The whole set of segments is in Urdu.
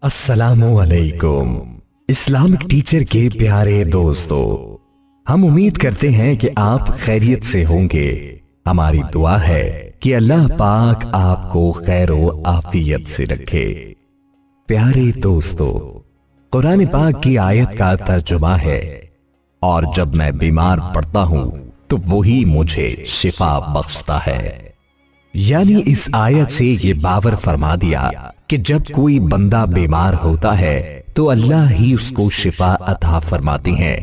السلام علیکم اسلامک ٹیچر کے پیارے دوستو، ہم امید کرتے ہیں کہ آپ خیریت سے ہوں گے۔ ہماری دعا ہے کہ اللہ پاک آپ کو خیر و عافیت سے رکھے۔ پیارے دوستو، قرآن پاک کی آیت کا ترجمہ ہے، اور جب میں بیمار پڑتا ہوں تو وہی مجھے شفا بخشتا ہے۔ یعنی اس آیت سے یہ باور فرما دیا کہ جب کوئی بندہ بیمار ہوتا ہے تو اللہ ہی اس کو شفا عطا فرماتے ہیں۔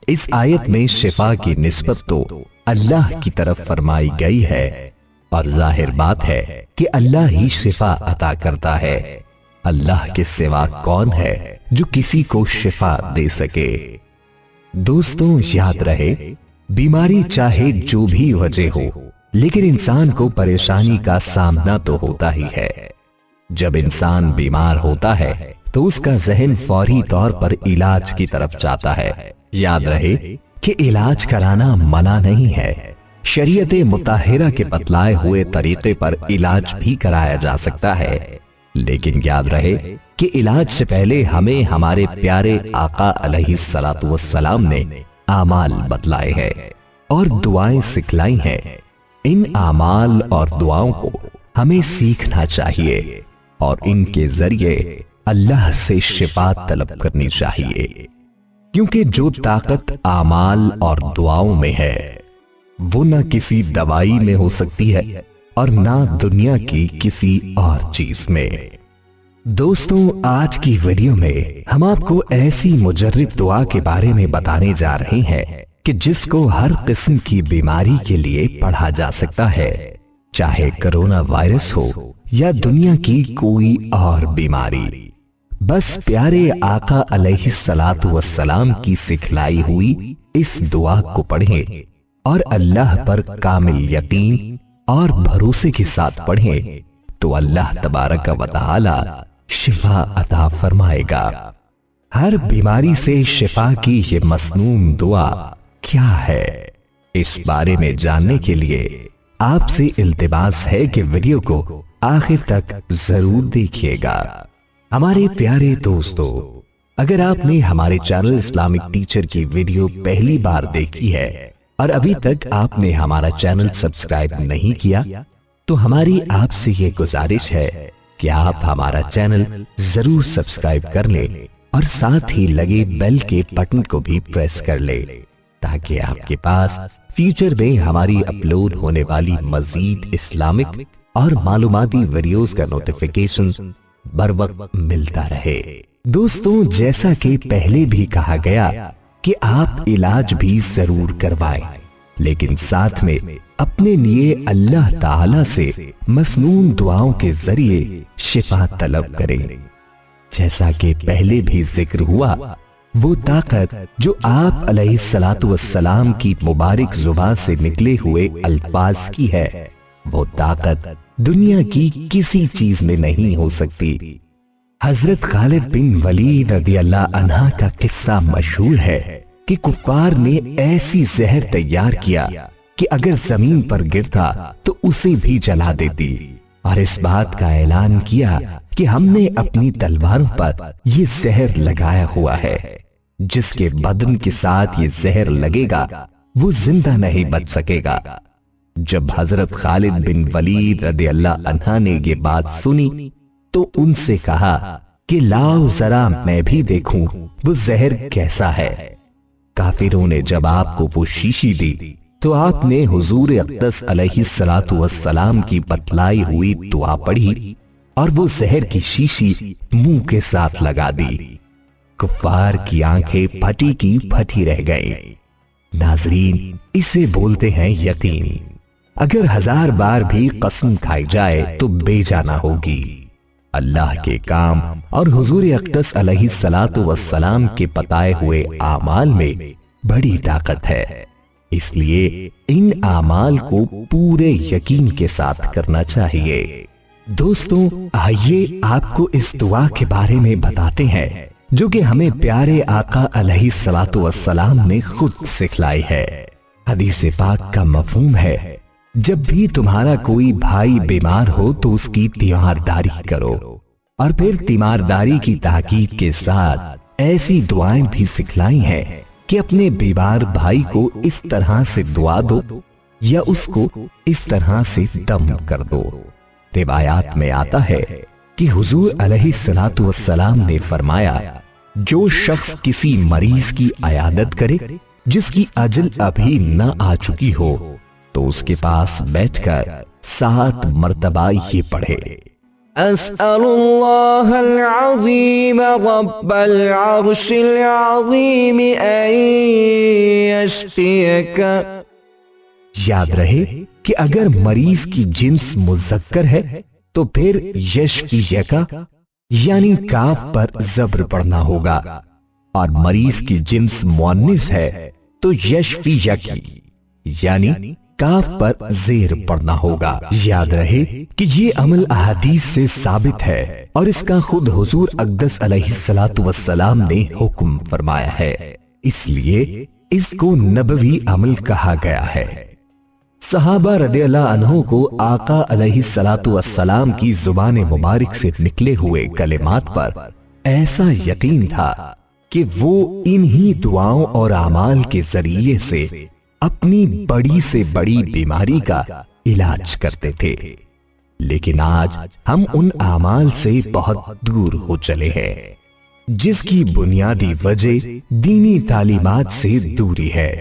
اس آیت میں شفا کی نسبت تو اللہ کی طرف فرمائی گئی ہے، اور ظاہر بات ہے کہ اللہ ہی شفا عطا کرتا ہے۔ اللہ کے سوا کون ہے جو کسی کو شفا دے سکے؟ دوستوں، یاد رہے، بیماری چاہے جو بھی وجہ ہو، لیکن انسان کو پریشانی کا سامنا تو ہوتا ہی ہے۔ جب انسان بیمار ہوتا ہے تو اس کا ذہن فوری طور پر علاج کی طرف جاتا ہے۔ یاد رہے کہ علاج کرانا منع نہیں ہے، شریعت مطہرہ کے بتلائے ہوئے طریقے پر علاج بھی کرایا جا سکتا ہے، لیکن یاد رہے کہ علاج سے پہلے ہمیں ہمارے پیارے آقا علیہ السلام نے اعمال بتلائے ہیں اور دعائیں سکھلائی ہیں۔ ان اعمال اور دعاؤں کو ہمیں سیکھنا چاہیے اور ان کے ذریعے اللہ سے شفا طلب کرنی چاہیے، کیونکہ جو طاقت اعمال اور دعاؤں میں ہے وہ نہ کسی دوائی میں ہو سکتی ہے اور نہ دنیا کی کسی اور چیز میں۔ دوستوں، آج کی ویڈیو میں ہم آپ کو ایسی مجرب دعا کے بارے میں بتانے جا رہے ہیں کہ جس کو ہر قسم کی بیماری کے لیے پڑھا جا سکتا ہے، چاہے کرونا وائرس ہو یا دنیا کی کوئی اور بیماری۔ بس پیارے آقا علیہ السلام کی سکھلائی ہوئی اس دعا کو پڑھیں اور اللہ پر کامل یقین اور بھروسے کے ساتھ پڑھیں تو اللہ تبارک و تعالی شفا عطا فرمائے گا۔ ہر بیماری سے شفا کی یہ مسنون دعا کیا ہے، اس بارے میں جاننے کے لیے آپ سے التماس ہے کہ ویڈیو کو آخر تک ضرور دیکھیے گا۔ ہمارے پیارے دوستو، اگر آپ نے ہمارے چینل اسلامک ٹیچر کی ویڈیو پہلی بار دیکھی ہے اور ابھی تک آپ نے ہمارا چینل سبسکرائب نہیں کیا تو ہماری آپ سے یہ گزارش ہے کہ آپ ہمارا چینل ضرور سبسکرائب کر لیں اور ساتھ ہی لگے بیل کے بٹن کو بھی پریس کر لیں، تاکہ آپ کے پاس فیوچر میں ہماری اپلوڈ ہونے والی مزید اسلامک اور معلوماتی ویڈیوز کا نوٹیفیکیشن بر وقت ملتا رہے۔ دوستوں، جیسا کہ پہلے بھی کہا گیا کہ آپ علاج بھی ضرور کروائیں، لیکن ساتھ میں اپنے لیے اللہ تعالی سے مسنون دعاؤں کے ذریعے شفا طلب کریں۔ جیسا کہ پہلے بھی ذکر ہوا، وہ طاقت جو آپ علیہ السلام کی مبارک زبان سے نکلے ہوئے الفاظ کی ہے، وہ طاقت دنیا کی کسی چیز میں نہیں ہو سکتی۔ حضرت خالد بن ولید رضی اللہ عنہ کا قصہ مشہور ہے کہ کفار نے ایسی زہر تیار کیا کہ اگر زمین پر گرتا تو اسے بھی جلا دیتی، اور اس بات کا اعلان کیا کہ ہم نے اپنی تلواروں پر یہ زہر لگایا ہوا ہے، جس کے بدن کے ساتھ یہ زہر لگے گا وہ زندہ نہیں بچ سکے گا۔ جب حضرت خالد بن ولید رضی اللہ عنہ نے یہ بات سنی تو ان سے کہا کہ لاؤ ذرا میں بھی دیکھوں وہ زہر کیسا ہے۔ کافروں نے جب آپ کو وہ شیشی دی تو آپ نے حضور اقدس علیہ السلام کی بتلائی ہوئی دعا پڑھی اور وہ زہر کی شیشی منہ کے ساتھ لگا دی۔ کفار کی آنکھیں پھٹی کی پھٹی رہ گئیں۔ ناظرین، اسے بولتے ہیں یقین۔ اگر 1000 بار بھی قسم کھائی جائے تو بے جانا ہوگی۔ اللہ کے کام اور حضور اقدس علیہ السلام کے بتائے ہوئے اعمال میں بڑی طاقت ہے، اس لیے ان اعمال کو پورے یقین کے ساتھ کرنا چاہیے۔ دوستوں، آئیے آپ کو اس دعا کے بارے میں بتاتے ہیں جو کہ ہمیں پیارے آقا علیہ السلام نے خود سکھلائی ہے۔ حدیث پاک کا مفہوم ہے، جب بھی تمہارا کوئی بھائی بیمار ہو تو اس کی تیمارداری کرو، اور پھر تیمارداری کی تاکید کے ساتھ ایسی دعائیں بھی سکھلائی ہیں کہ اپنے بیمار بھائی کو اس طرح سے دعا دو یا اس کو اس طرح سے دم کر دو۔ روایات میں آتا ہے کہ حضور علیہ الصلوۃ والسلام نے فرمایا، جو شخص کسی مریض کی عیادت کرے جس کی اجل ابھی نہ آ چکی ہو تو اس کے پاس بیٹھ کر 7 مرتبہ یہ پڑھے، اسأل اللہ العظیم رب العرش العظیم ان یشفیک۔ یاد رہے کہ اگر مریض کی جنس مذکر ہے تو پھر یشفیکا یعنی کاف پر زبر پڑھنا ہوگا، اور مریض کی جنس مؤنث ہے تو یشفیکی یعنی کاف پر زیر پڑھنا ہوگا۔ یاد رہے کہ یہ عمل احادیث سے ثابت ہے اور اس کا خود حضور اقدس علیہ الصلوۃ والسلام نے حکم فرمایا ہے، اس لیے اس کو نبوی عمل کہا گیا ہے۔ صحابہ رضی اللہ عنہ کو آقا علیہ الصلوۃ والسلام کی زبان مبارک سے نکلے ہوئے کلمات پر ایسا یقین تھا کہ وہ انہی دعاؤں اور اعمال کے ذریعے سے اپنی بڑی سے بڑی بیماری کا علاج کرتے تھے، لیکن آج ہم ان اعمال سے بہت دور ہو چلے ہیں، جس کی بنیادی وجہ دینی تعلیمات سے دوری ہے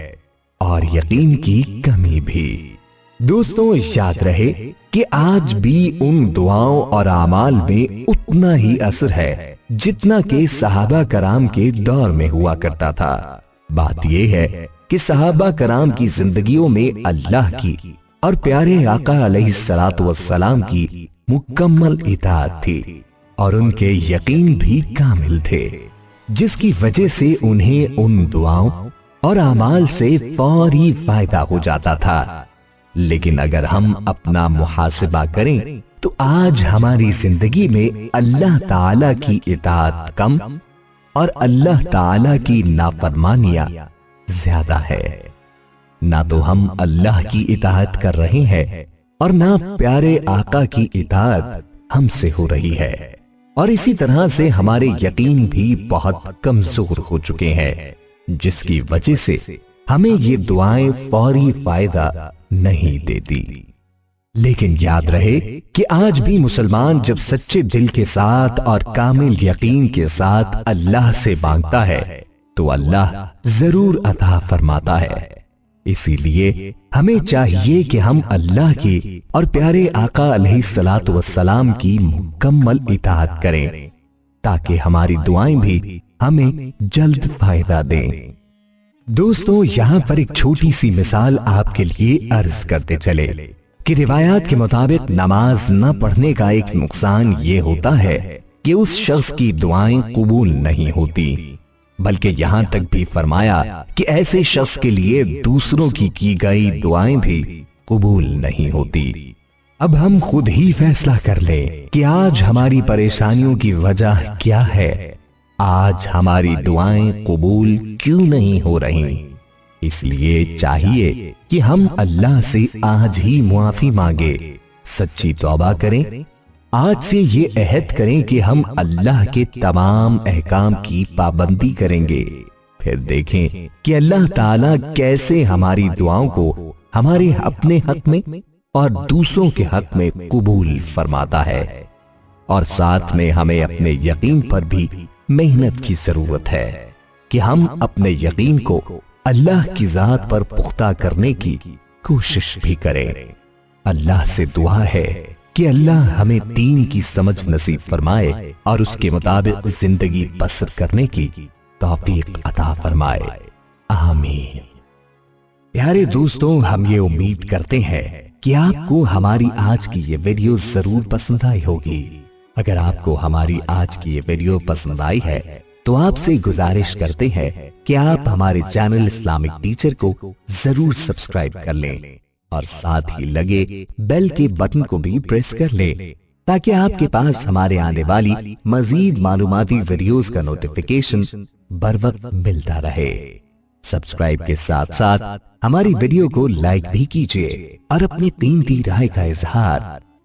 اور یقین کی کمی بھی۔ دوستوں، یاد رہے کہ آج بھی ان دعاؤں اور اعمال میں اتنا ہی اثر ہے جتنا کہ صحابہ کرام کے دور میں ہوا کرتا تھا۔ بات یہ ہے کہ صحابہ کرام کی زندگیوں میں اللہ کی اور پیارے آقا علیہ الصلوۃ والسلام کی مکمل اطاعت تھی اور ان کے یقین بھی کامل تھے، جس کی وجہ سے انہیں ان دعاؤں اور اعمال سے فوری فائدہ ہو جاتا تھا۔ لیکن اگر ہم اپنا محاسبہ کریں تو آج ہماری زندگی میں اللہ تعالی کی اطاعت کم اور اللہ تعالی کی نافرمانیاں زیادہ ہے۔ نہ تو ہم اللہ کی اطاعت کر رہے ہیں اور نہ پیارے آقا کی اطاعت ہم سے ہو رہی ہے، اور اسی طرح سے ہمارے یقین بھی بہت کمزور ہو چکے ہیں، جس کی وجہ سے ہمیں یہ دعائیں فوری فائدہ نہیں دیتی۔ لیکن یاد رہے کہ آج بھی مسلمان جب سچے دل کے ساتھ اور کامل یقین کے ساتھ اللہ سے مانگتا ہے تو اللہ ضرور عطا فرماتا ہے۔ اسی لیے ہمیں چاہیے کہ ہم اللہ کی اور پیارے آقا علیہ الصلوۃ والسلام کی مکمل اطاعت کریں تاکہ ہماری دعائیں بھی ہمیں جلد فائدہ دیں۔ دوستو، یہاں پر ایک چھوٹی سی مثال آپ کے لیے عرض کرتے چلے کہ روایات کے مطابق نماز نہ پڑھنے کا ایک نقصان یہ ہوتا ہے کہ اس شخص کی دعائیں قبول نہیں ہوتی، بلکہ یہاں تک بھی فرمایا کہ ایسے شخص کے لیے دوسروں کی گئی دعائیں بھی قبول نہیں ہوتی۔ اب ہم خود ہی فیصلہ کر لیں کہ آج ہماری پریشانیوں کی وجہ کیا ہے، آج ہماری دعائیں قبول کیوں نہیں ہو رہی۔ اس لیے چاہیے کہ ہم اللہ سے آج ہی معافی مانگے، سچی توبہ کریں، آج سے یہ عہد کریں کہ ہم اللہ کے تمام احکام کی پابندی کریں گے، پھر دیکھیں کہ اللہ تعالیٰ کیسے ہماری دعاؤں کو ہمارے اپنے حق میں اور دوسروں کے حق میں قبول فرماتا ہے۔ اور ساتھ میں ہمیں اپنے یقین پر بھی محنت کی ضرورت ہے کہ ہم اپنے یقین کو اللہ کی ذات پر پختہ کرنے کی کوشش بھی کریں۔ اللہ سے دعا ہے کہ اللہ ہمیں دین کی سمجھ نصیب فرمائے اور اس کے مطابق زندگی بسر کرنے کی توفیق عطا فرمائے، آمین۔ پیارے دوستوں، ہم یہ امید کرتے ہیں کہ آپ کو ہماری آج کی یہ ویڈیو ضرور پسند آئی ہوگی۔ اگر آپ کو ہماری آج کی یہ ویڈیو پسند آئی ہے تو آپ سے گزارش کرتے ہیں کہ آپ ہمارے چینل اسلامک ٹیچر کو ضرور سبسکرائب کر لیں اور ساتھ ہی لگے بیل کے بٹن کو بھی پریس کر لیں تاکہ آپ کے پاس ہمارے آنے والی مزید معلوماتی ویڈیوز کا نوٹیفیکیشن بر وقت ملتا رہے۔ سبسکرائب کے ساتھ ساتھ ہماری ویڈیو کو لائک بھی کیجیے اور اپنی قیمتی رائے کا اظہار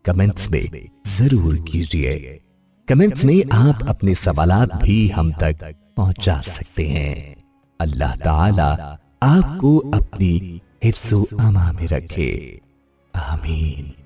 کمنٹس میں ضرور کیجیے۔ کمنٹس میں آپ اپنے سوالات بھی ہم تک پہنچا سکتے ہیں۔ اللہ تعالی آپ کو اپنی حفظ و امان میں رکھے، آمین۔